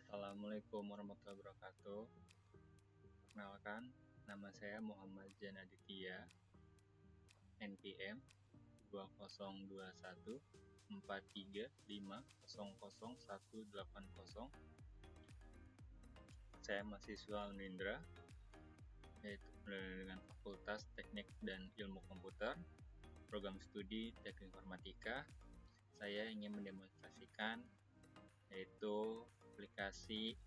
Assalamualaikum warahmatullahi wabarakatuh. Perkenalkan, nama saya Muhammad Jan Aditya, NPM 202143500180. Saya mahasiswa Unindra, yaitu dengan Fakultas Teknik dan Ilmu Komputer, program studi Teknik Informatika. Saya ingin mendemonstrasikan yaitu aplikasi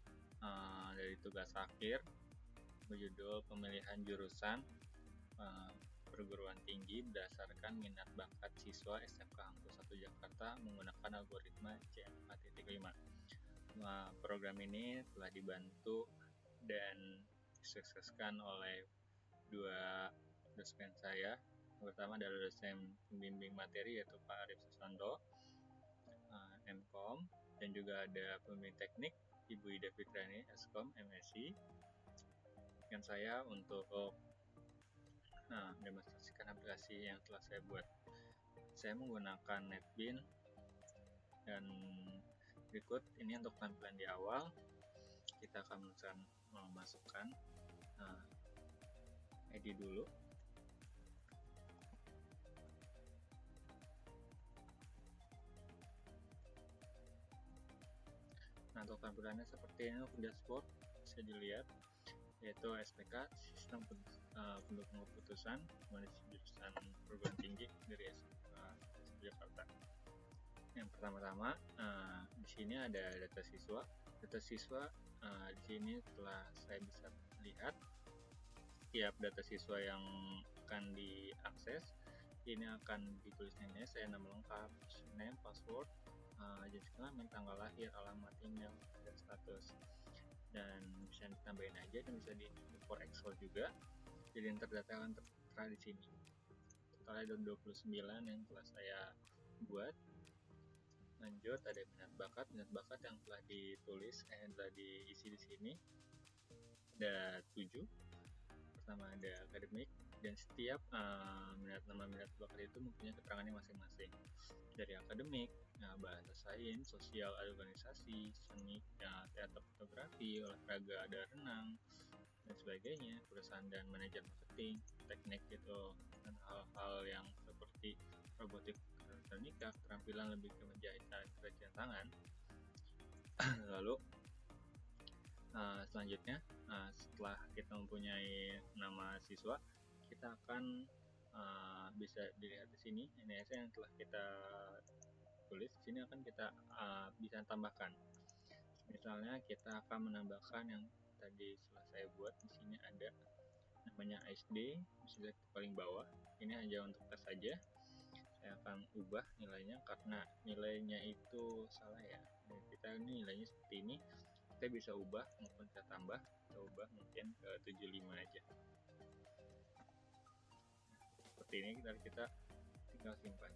dari tugas akhir berjudul pemilihan jurusan perguruan tinggi berdasarkan minat bakat siswa SMK Hangtu 1 Jakarta menggunakan algoritma C4.5. Program ini telah dibantu dan disukseskan oleh dua dosen saya. Yang pertama adalah dosen pembimbing materi yaitu Pak Arif Susanto, MKOM, dan juga ada pembimbing teknik Ibu Ida Fitriani, Eskom, MSI. Dan saya untuk mendemonstrasikan aplikasi yang telah saya buat. Saya menggunakan NetBeans dan berikut ini untuk tampilan di awal. Kita akan memasukkan ID dulu. Nah, untuk tampilannya seperti ini untuk dashboard bisa dilihat, yaitu SPK sistem pendukung keputusan jurusan perguruan tinggi dari SMK Jakarta. Yang pertama-tama di sini ada data siswa. Data siswa di sini telah saya bisa lihat setiap data siswa yang akan diakses. Ini akan ditulisnya saya nama lengkap, name, password, jenis kelamin, tanggal lahir, alamat, email, dan status. Dan bisa ditambahin aja dan bisa di import Excel juga. Jadi terdata akan tertera di sini. Totalnya ada 29 yang telah saya buat. Lanjut ada minat bakat yang telah ditulis telah diisi di sini. Ada 7. Pertama ada akademik, dan setiap nama minat bakat itu mempunyai keterangannya masing-masing. Dari akademik, bahasa sains, sosial, organisasi, seni, teater, fotografi, olahraga, ada renang, dan sebagainya, perusahaan dan manajer marketing, teknik gitu, dan hal-hal yang seperti robotik, elektronika, keterampilan lebih ke menjahit dan kerajinan tangan. Lalu selanjutnya, setelah kita mempunyai nama siswa, kita akan bisa dilihat di sini NIS yang telah kita tulis. Di sini akan kita bisa tambahkan. Misalnya kita akan menambahkan yang tadi setelah saya buat. Di sini ada namanya ASD, bisa lihat di paling bawah. Ini hanya untuk tes saja. Saya akan ubah nilainya karena nilainya itu salah ya. Kita ini nilainya seperti ini. Kita bisa ubah maupun kita tambah. Kita ubah mungkin ke 75 aja. Seperti ini kita tinggal simpan.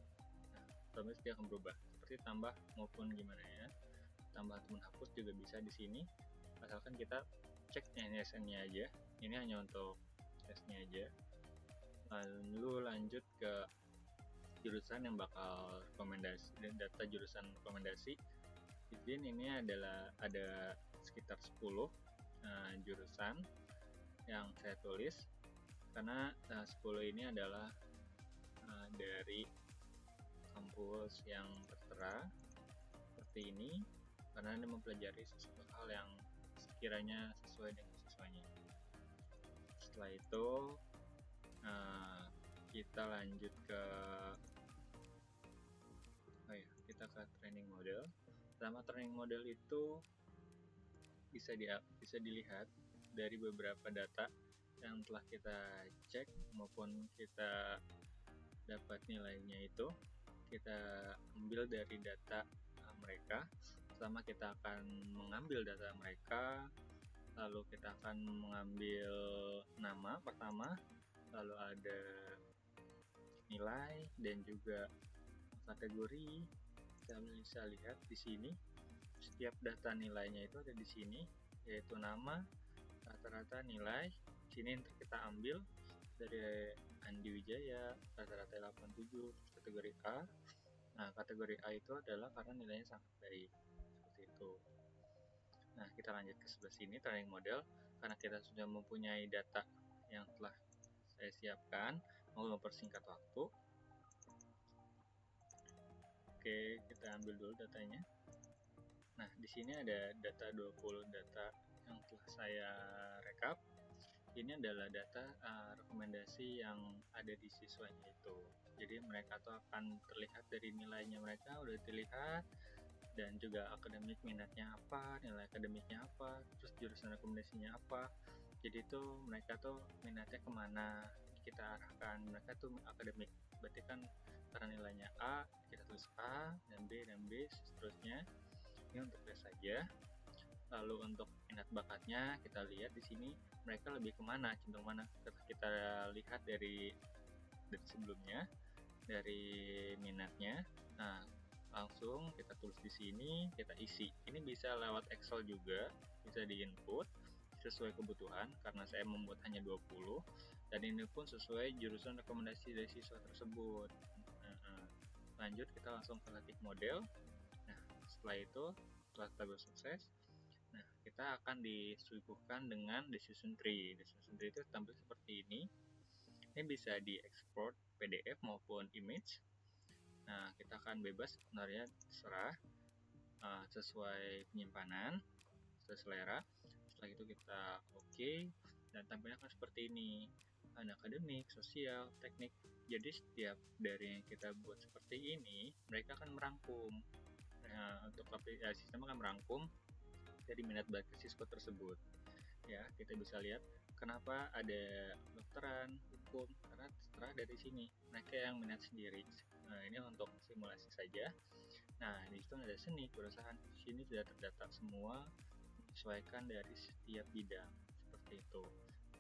Nah, otomatis dia akan berubah. Seperti tambah maupun gimana ya. Tambah ataupun hapus juga bisa di sini. Asalkan kita cek NSN-nya aja. Ini hanya untuk tesnya aja. Lalu lanjut ke jurusan yang bakal rekomendasi dan data jurusan rekomendasi. Izin ini adalah ada sekitar 10 jurusan yang saya tulis karena 10 ini adalah dari kampus yang tertera seperti ini, karena Anda mempelajari sesuatu hal yang sekiranya sesuai dengan siswanya. Setelah itu kita lanjut ke training model. Pertama, training model itu bisa dilihat dari beberapa data yang telah kita cek maupun kita dapat nilainya itu. Kita ambil dari data mereka. Pertama kita akan mengambil data mereka, lalu kita akan mengambil nama pertama, lalu ada nilai dan juga kategori. Kita bisa lihat di sini setiap data nilainya itu ada di sini, yaitu nama, rata-rata nilai. Sini kita ambil dari Andi Wijaya, rata-rata 87, kategori A. Nah, kategori A itu adalah karena nilainya sangat baik, seperti itu. Nah, kita lanjut ke sebelah sini, training model. Karena kita sudah mempunyai data yang telah saya siapkan, mau mempersingkat waktu. Oke, kita ambil dulu datanya. Nah, di sini ada data 20 data yang telah saya rekap. Ini adalah data rekomendasi yang ada di siswanya itu. Jadi mereka tuh akan terlihat dari nilainya, mereka udah dilihat, dan juga akademik minatnya apa, nilai akademiknya apa, terus jurusan rekomendasinya apa. Jadi tuh mereka tuh minatnya kemana, kita arahkan. Mereka tuh akademik, berarti kan karena nilainya A, kita tulis A, dan B, seterusnya. Ini untuk tes saja. Lalu untuk minat bakatnya kita lihat di sini mereka lebih kemana, cenderung mana. Kita lihat dari sebelumnya, dari minatnya. Nah, langsung kita tulis di sini, kita isi. Ini bisa lewat Excel juga, bisa di input sesuai kebutuhan, karena saya membuat hanya 20, dan ini pun sesuai jurusan rekomendasi dari siswa tersebut. Lanjut, kita langsung ke latih model. Nah, setelah itu, setelah kita sukses, nah, kita akan disuguhkan dengan decision tree. Decision tree itu tampil seperti ini. Ini bisa diekspor PDF maupun image. Nah, kita akan bebas sebenarnya, terserah sesuai penyimpanan, sesuai selera. Setelah itu kita oke, dan tampilnya akan seperti ini. Ada akademik, sosial, teknik. Jadi setiap dari yang kita buat seperti ini, mereka akan merangkum. Nah, untuk sistem akan merangkum dari minat bakat siswa tersebut. Ya, kita bisa lihat kenapa ada kedokteran, hukum, karena terserah dari sini. Mereka yang minat sendiri. Nah, ini untuk simulasi saja. Nah, di situ ada seni, perusahaan. Di sini sudah terdata semua, menyesuaikan dari setiap bidang. Seperti itu.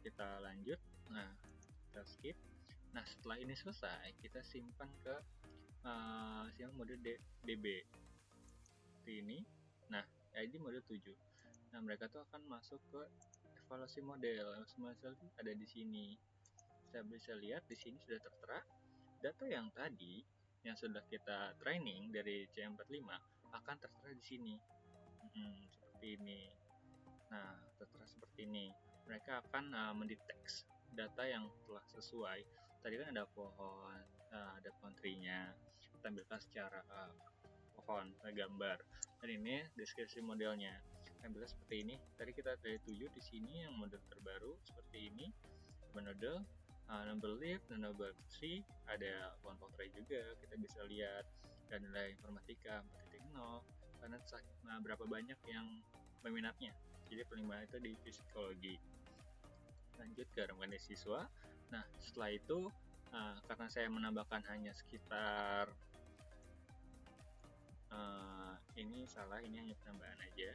Kita lanjut. Nah, kita skip. Nah, setelah ini selesai, kita simpan ke simpan mode DB. Seperti ini. Nah, ID mode 7. Nah, mereka tuh akan masuk ke evaluasi model. Evaluasi model ada di sini. Saya bisa lihat di sini sudah tertera data yang tadi yang sudah kita training dari C45 akan tertera di sini. Seperti ini. Nah, tertera seperti ini. Mereka akan mendeteksi data yang telah sesuai. Tadi kan ada pohon, ada pohon trinya, tampilkan secara pohon, gambar. Dan ini deskripsi modelnya. Tampilnya seperti ini. Tadi kita ada 7 di sini yang model terbaru seperti ini. Model number leaf dan number 3 ada pohon potret juga, kita bisa lihat, dan nilai informatika 4.0 karena berapa banyak yang peminatnya. Jadi paling banyak itu di psikologi. Lanjut ke rekomendasi siswa. Nah, setelah itu karena saya menambahkan hanya sekitar ini salah, ini hanya penambahan aja.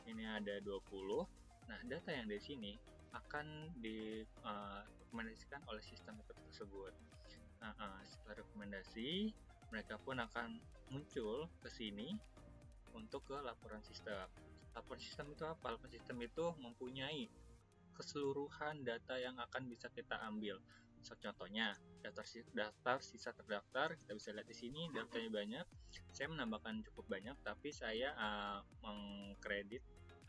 Ini ada 20. Nah, data yang dari sini akan direkomendasikan oleh sistem tersebut. Setelah rekomendasi, mereka pun akan muncul ke sini untuk ke laporan sistem. Laporan sistem itu apa? Laporan sistem itu mempunyai keseluruhan data yang akan bisa kita ambil. Contohnya, daftar sisa terdaftar, kita bisa lihat di sini datanya banyak. Saya menambahkan cukup banyak, tapi saya mengkredit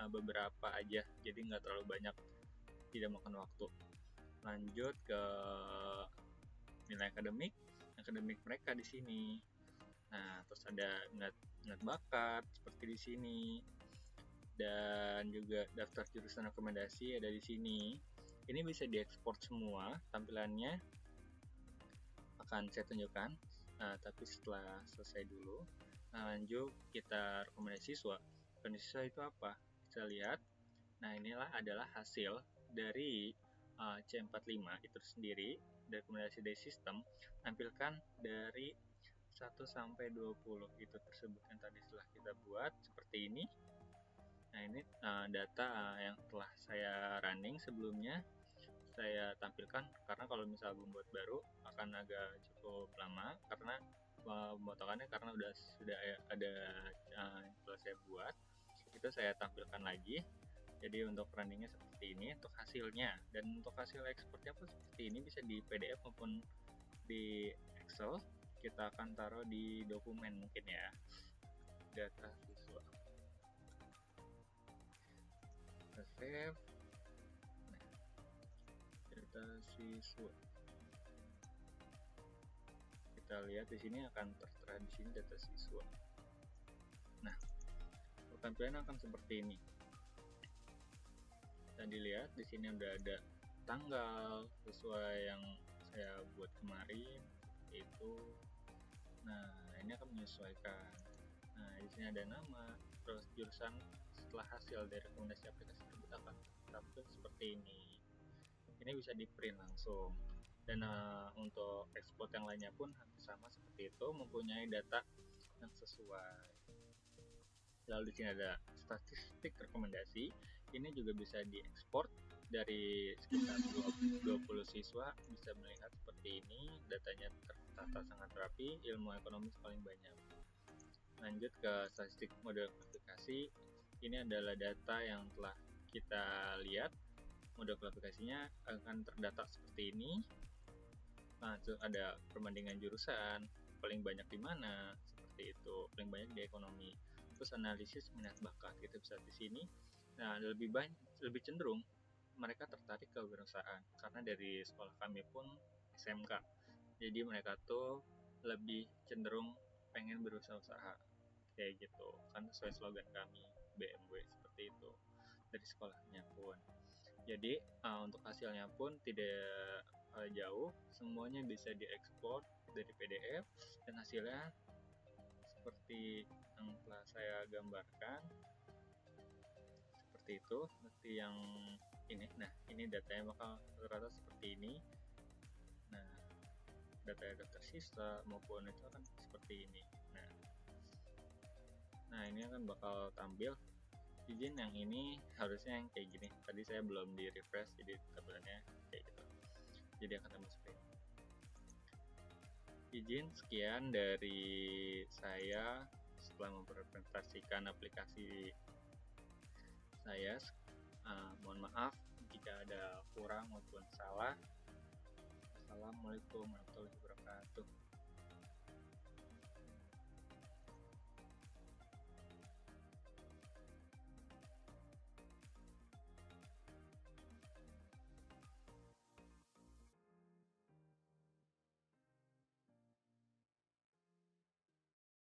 beberapa aja, jadi nggak terlalu banyak, tidak makan waktu. Lanjut ke nilai akademik mereka di sini. Nah, terus ada minat bakat seperti di sini, dan juga daftar jurusan rekomendasi ada di sini. Ini bisa diekspor semua, tampilannya akan saya tunjukkan, tapi setelah selesai dulu. Nah, lanjut kita rekomendasi siswa. Rekomendasi siswa itu apa? Kita lihat. Nah, inilah adalah hasil dari C45 itu sendiri, rekomendasi dari sistem, tampilkan dari 1 sampai 20 itu tersebut yang tadi setelah kita buat seperti ini. Nah, ini data yang telah saya running sebelumnya, saya tampilkan, karena kalau misalnya membuat baru akan agak cukup lama karena pemotongannya, karena sudah ada yang telah saya buat, itu saya tampilkan lagi. Jadi untuk runningnya seperti ini untuk hasilnya, dan untuk hasil ekspornya pun seperti ini, bisa di PDF maupun di Excel. Kita akan taruh di dokumen mungkin ya, data siswa. PDF. Nah, data siswa. Kita lihat di sini akan tertera di sini data siswa. Nah, tampilan akan seperti ini. Dan dilihat di sini udah ada tanggal sesuai yang saya buat kemarin itu. Nah, ini akan menyesuaikan. Nah, di sini ada nama, terus jurusan setelah hasil dari rekomendasi aplikasi tersebut akan tampil seperti ini. Ini bisa di print langsung. Dan untuk ekspor yang lainnya pun sama seperti itu, mempunyai data yang sesuai. Lalu di sini ada statistik rekomendasi. Ini juga bisa diekspor dari sekitar 20 siswa, bisa melihat seperti ini, datanya tertata sangat rapi, ilmu ekonomis paling banyak. Lanjut ke statistik model klasifikasi. Ini adalah data yang telah kita lihat. Model klasifikasinya akan terdata seperti ini. Nah, terus ada perbandingan jurusan, paling banyak di mana, seperti itu, paling banyak di ekonomi. Terus analisis minat bakat, kita bisa di sini. Nah, lebih cenderung mereka tertarik ke wirausahaan karena dari sekolah kami pun SMK. Jadi mereka tuh lebih cenderung pengen berusaha kayak gitu. Kan sesuai slogan kami BMW seperti itu dari sekolahnya pun. Jadi untuk hasilnya pun tidak jauh, semuanya bisa diekspor dari PDF dan hasilnya seperti yang telah saya gambarkan seperti itu, seperti yang ini. Nah, ini datanya bakal rata-rata seperti ini. Nah, data siswa maupun itu akan seperti ini. Nah, ini akan bakal tampil. Izin yang ini harusnya yang kayak gini. Tadi saya belum di refresh, jadi tampilannya kayak gitu. Jadi akan tampil seperti ini. Izin sekian dari saya setelah mempresentasikan aplikasi saya. Mohon maaf jika ada kurang maupun salah. Assalamualaikum warahmatullahi wabarakatuh.